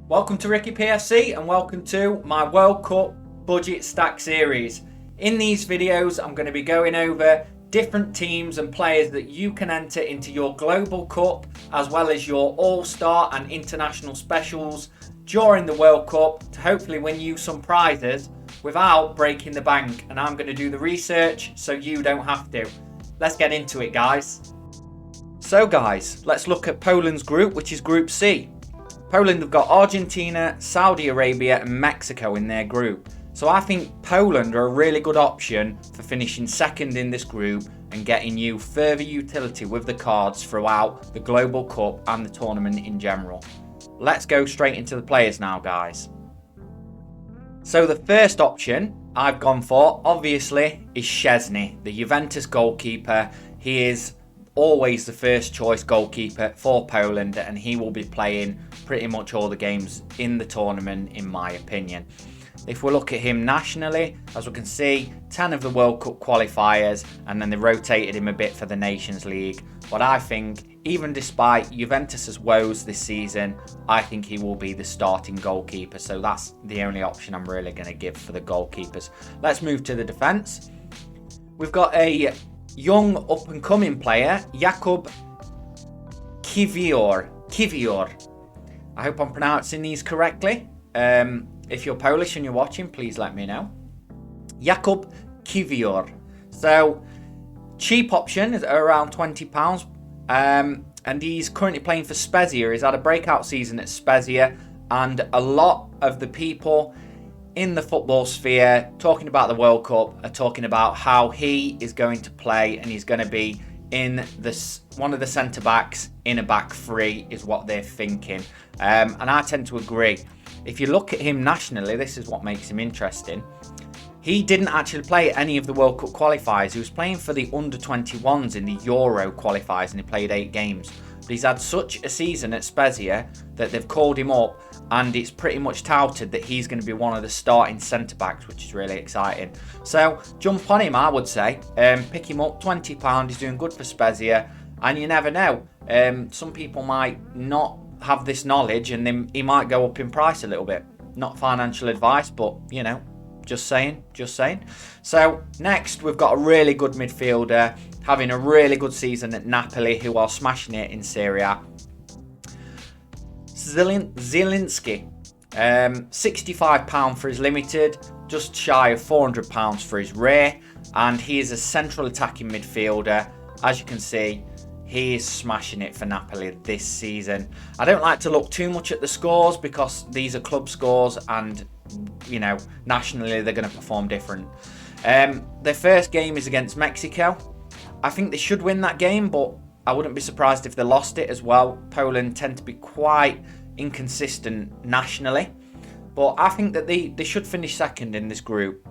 Welcome to Ricky PSC and welcome to my World Cup Budget Stack series. In these videos I'm going to be going over different teams and players that you can enter into your Global Cup as well as your All-Star and International Specials during the World Cup to hopefully win you some prizes without breaking the bank, and I'm going to do the research so you don't have to. Let's get into it, guys. So guys, let's look at Poland's group, which is Group C. Poland have got Argentina, Saudi Arabia and Mexico in their group. So I think Poland are a really good option for finishing second in this group and getting you further utility with the cards throughout the Global Cup and the tournament in general. Let's go straight into the players now, guys. So the first option I've gone for, obviously, is Szczesny, the Juventus goalkeeper. He is always the first choice goalkeeper for Poland, and he will be playing pretty much all the games in the tournament, in my opinion. If we look at him nationally, as we can see, 10 of the World Cup qualifiers, and then they rotated him a bit for the Nations League. But I think, even despite Juventus's woes this season, I think he will be the starting goalkeeper. So that's the only option I'm really going to give for the goalkeepers. Let's move to the defence. We've got a young up-and-coming player, Jakub Kiwior. I hope I'm pronouncing these correctly. If you're Polish and you're watching, please let me know. Jakub Kiwior. So, cheap option is around £20. And he's currently playing for Spezia. He's had a breakout season at Spezia. And a lot of the people in the football sphere talking about the World Cup are talking about how he is going to play and he's going to be in this one of the centre backs in a back three is what they're thinking, and I tend to agree. If you look at him nationally, this is what makes him interesting. He didn't actually play any of the World Cup qualifiers. He was playing for the under-21s in the Euro qualifiers and he played 8 games. But he's had such a season at Spezia that they've called him up, and it's pretty much touted that he's going to be one of the starting centre-backs, which is really exciting. So jump on him, I would say. Pick him up, £20. He's doing good for Spezia, and you never know. Some people might not have this knowledge, and then he might go up in price a little bit. Not financial advice, but, you know, just saying. So next, we've got a really good midfielder having a really good season at Napoli, who are smashing it in Serie A. Zielinski, £65 for his limited, just shy of £400 for his rare, and he is a central attacking midfielder. As you can see, he is smashing it for Napoli this season. I don't like to look too much at the scores because these are club scores and, you know, nationally they're going to perform different. Their first game is against Mexico. I think they should win that game, but I wouldn't be surprised if they lost it as well. Poland tend to be quite inconsistent nationally, but I think that they should finish second in this group.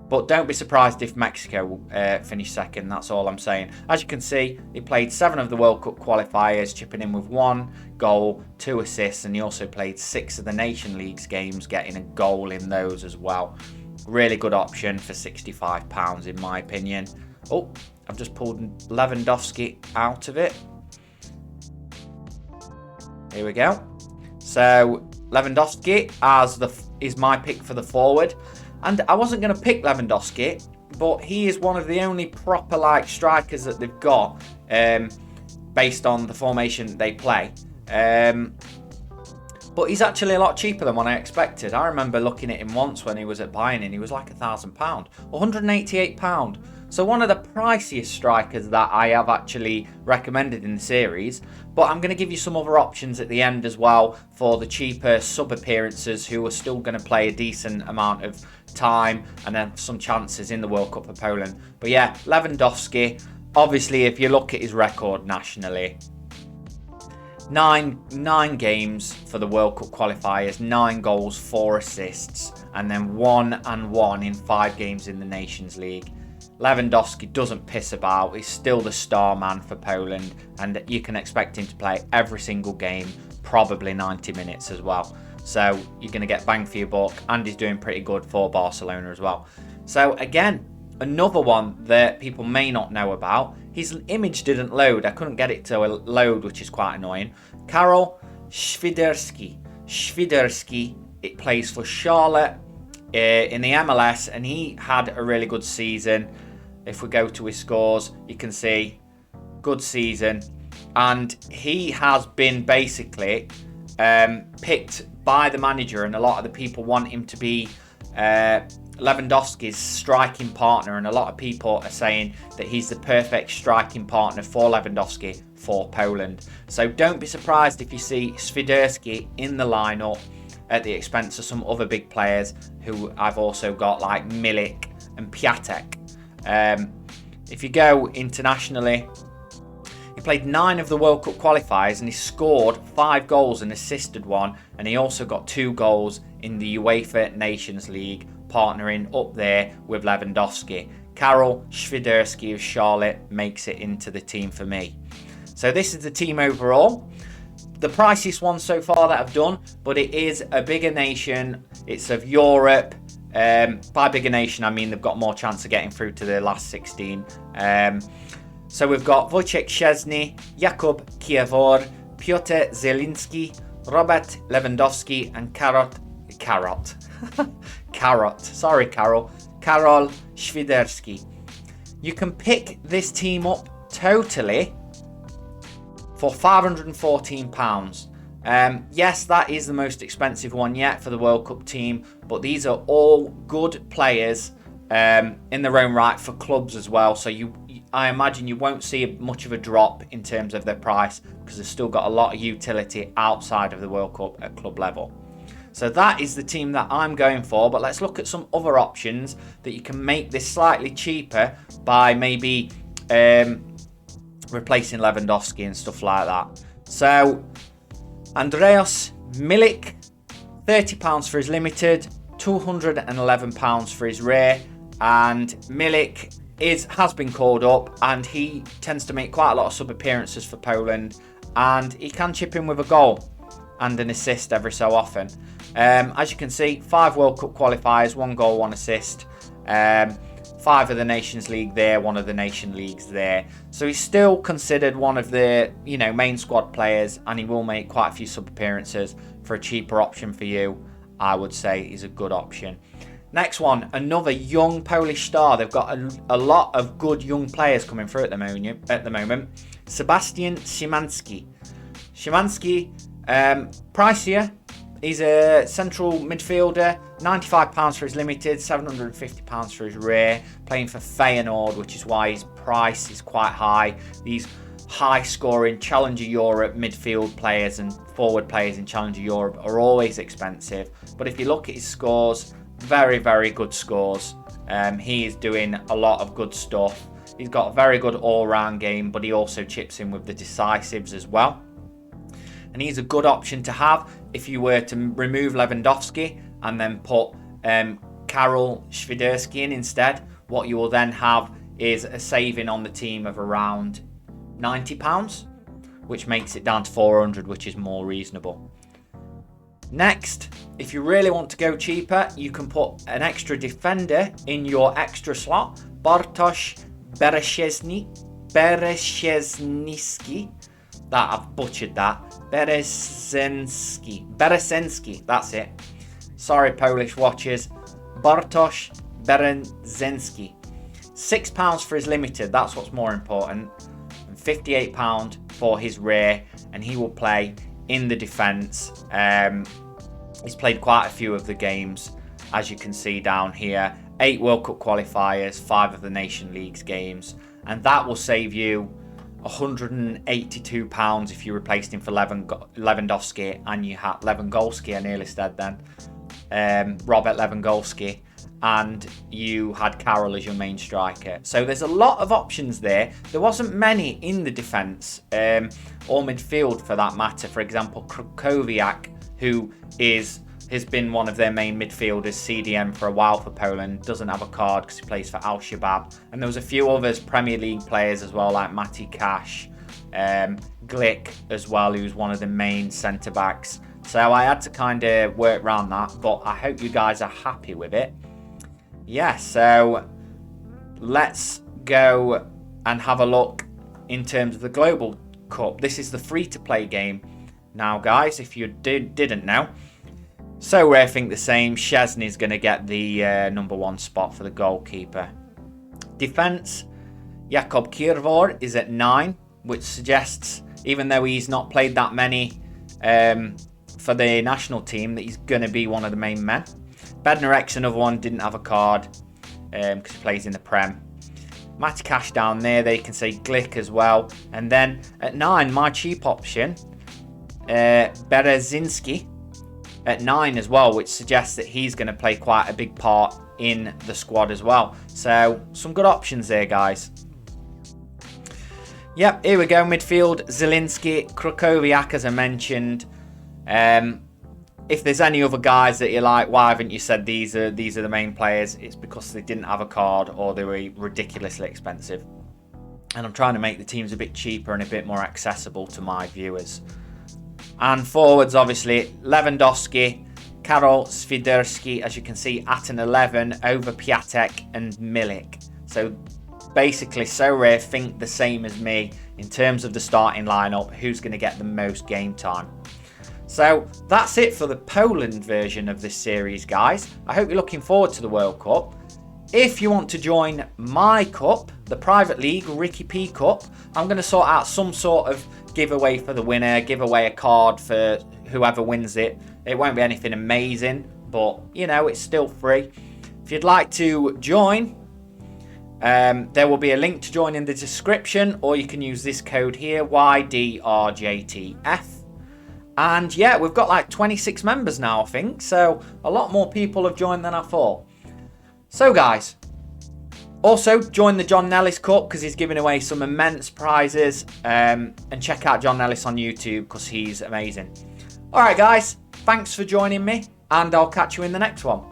But don't be surprised if Mexico finish second, that's all I'm saying. As you can see, he played 7 of the World Cup qualifiers, chipping in with 1 goal, 2 assists, and he also played 6 of the Nation League's games, getting a goal in those as well. Really good option for £65 in my opinion. Oh, I've just pulled Lewandowski out of it. Here we go. So Lewandowski is my pick for the forward. And I wasn't going to pick Lewandowski, but he is one of the only proper strikers that they've got based on the formation they play. But he's actually a lot cheaper than what I expected. I remember looking at him once when he was at Bayern and he was like £1,000. £188. So one of the priciest strikers that I have actually recommended in the series. But I'm going to give you some other options at the end as well for the cheaper sub-appearances who are still going to play a decent amount of time and have some chances in the World Cup for Poland. But yeah, Lewandowski, obviously if you look at his record nationally, 9 games for the World Cup qualifiers, 9 goals, 4 assists, and then 1-1 in 5 games in the Nations League. Lewandowski doesn't piss about. He's still the star man for Poland, and you can expect him to play every single game, probably 90 minutes as well. So you're going to get bang for your buck, and he's doing pretty good for Barcelona as well. So again, another one that people may not know about. His image didn't load. I couldn't get it to load, which is quite annoying. Karol Świderski. Świderski, it plays for Charlotte in the MLS, and he had a really good season. If we go to his scores, you can see good season, and he has been basically picked by the manager, and a lot of the people want him to be Lewandowski's striking partner, and a lot of people are saying that he's the perfect striking partner for Lewandowski for Poland. So don't be surprised if you see Świderski in the lineup at the expense of some other big players who I've also got, like Milik and Piatek. If you go internationally, he played 9 of the World Cup qualifiers and he scored 5 goals and assisted 1, and he also got 2 goals in the UEFA Nations League, partnering up there with Lewandowski. Karol Świderski of Charlotte makes it into the team for me. So this is the team overall. The priciest one so far that I've done, but it is a bigger nation. It's of Europe. By bigger nation, I mean they've got more chance of getting through to the last 16. So we've got Wojciech Szczesny, Jakub Kiewor, Piotr Zielinski, Robert Lewandowski, and Karol Świderski. You can pick this team up totally for £514. Yes, that is the most expensive one yet for the World Cup team, but these are all good players in their own right for clubs as well. So I imagine you won't see much of a drop in terms of their price, because they've still got a lot of utility outside of the World Cup at club level. So that is the team that I'm going for, but let's look at some other options that you can make this slightly cheaper by maybe replacing Lewandowski and stuff like that. So Andreas Milik, £30 for his limited, £211 for his rare, and Milik has been called up, and he tends to make quite a lot of sub appearances for Poland, and he can chip in with a goal and an assist every so often. As you can see, 5 World Cup qualifiers, 1 goal, 1 assist, 5 of the Nations League there, 1 of the Nation Leagues there. So he's still considered one of the main squad players, and he will make quite a few sub appearances. For a cheaper option for you, I would say he's a good option. Next one, another young Polish star. They've got a lot of good young players coming through at the moment. Sebastian Szymanski. Szymanski, pricier. He's a central midfielder, £95 for his limited, £750 for his rare, playing for Feyenoord, which is why his price is quite high. These high-scoring Challenger Europe midfield players and forward players in Challenger Europe are always expensive. But if you look at his scores, very, very good scores. He is doing a lot of good stuff. He's got a very good all-round game, but he also chips in with the decisives as well. And he's a good option to have if you were to remove Lewandowski and then put Karol Świderski in instead. What you will then have is a saving on the team of around £90, which makes it down to 400, which is more reasonable. Next, if you really want to go cheaper, you can put an extra defender in your extra slot. Bartosz Bereziński. That, I've butchered that. Bereziński, that's it. Sorry, Polish watchers. Bartosz Bereziński. £6 for his limited, that's what's more important. And £58 for his rare, and he will play in the defence. He's played quite a few of the games, as you can see down here. 8 World Cup qualifiers, 5 of the Nation Leagues games, and that will save you £182 if you replaced him for Lewandowski, and you had Lewandowski, I nearly said then, Robert Lewandowski, and you had Karol as your main striker. So there's a lot of options there. There wasn't many in the defence or midfield for that matter. For example, Krychowiak, who has been one of their main midfielders, CDM for a while for Poland, doesn't have a card because he plays for Al-Shabaab. And there was a few others, Premier League players as well, like Matty Cash, Glick as well, who's one of the main centre-backs. So I had to kind of work around that, but I hope you guys are happy with it. Yeah, so let's go and have a look in terms of the Global Cup. This is the free-to-play game. now, guys, if you didn't know. Sorare think the same. Szczesny's going to get the #1 spot for the goalkeeper. Defence, Jakub Kiervor is at 9, which suggests, even though he's not played that many for the national team, that he's going to be one of the main men. Bednarek's another one, didn't have a card because he plays in the Prem. Matty Cash down there, they can say Glick as well. And then at 9, my cheap option, Berezinski at 9 as well, which suggests that he's going to play quite a big part in the squad as well. So some good options there, guys. Yep, here we go. Midfield, Zielinski, Krakowiak, as I mentioned. If there's any other guys that you're like, why haven't you said these are the main players? It's because they didn't have a card or they were ridiculously expensive. And I'm trying to make the teams a bit cheaper and a bit more accessible to my viewers. And forwards, obviously, Lewandowski, Karol Swiderski, as you can see, at an 11 over Piatek and Milik. So basically, Sorare think the same as me in terms of the starting lineup, who's going to get the most game time. So that's it for the Poland version of this series, guys. I hope you're looking forward to the World Cup. If you want to join my cup, the private league, Ricky P Cup, I'm going to sort out some sort of giveaway for the winner, give away a card for whoever wins it. It won't be anything amazing, but you know, it's still free. If you'd like to join, there will be a link to join in the description, or you can use this code here, YDRJTF. And yeah, we've got like 26 members now, I think, so a lot more people have joined than I thought. So guys, also join the John Nellis Cup because he's giving away some immense prizes, and check out John Nellis on YouTube because he's amazing. Alright guys, thanks for joining me, and I'll catch you in the next one.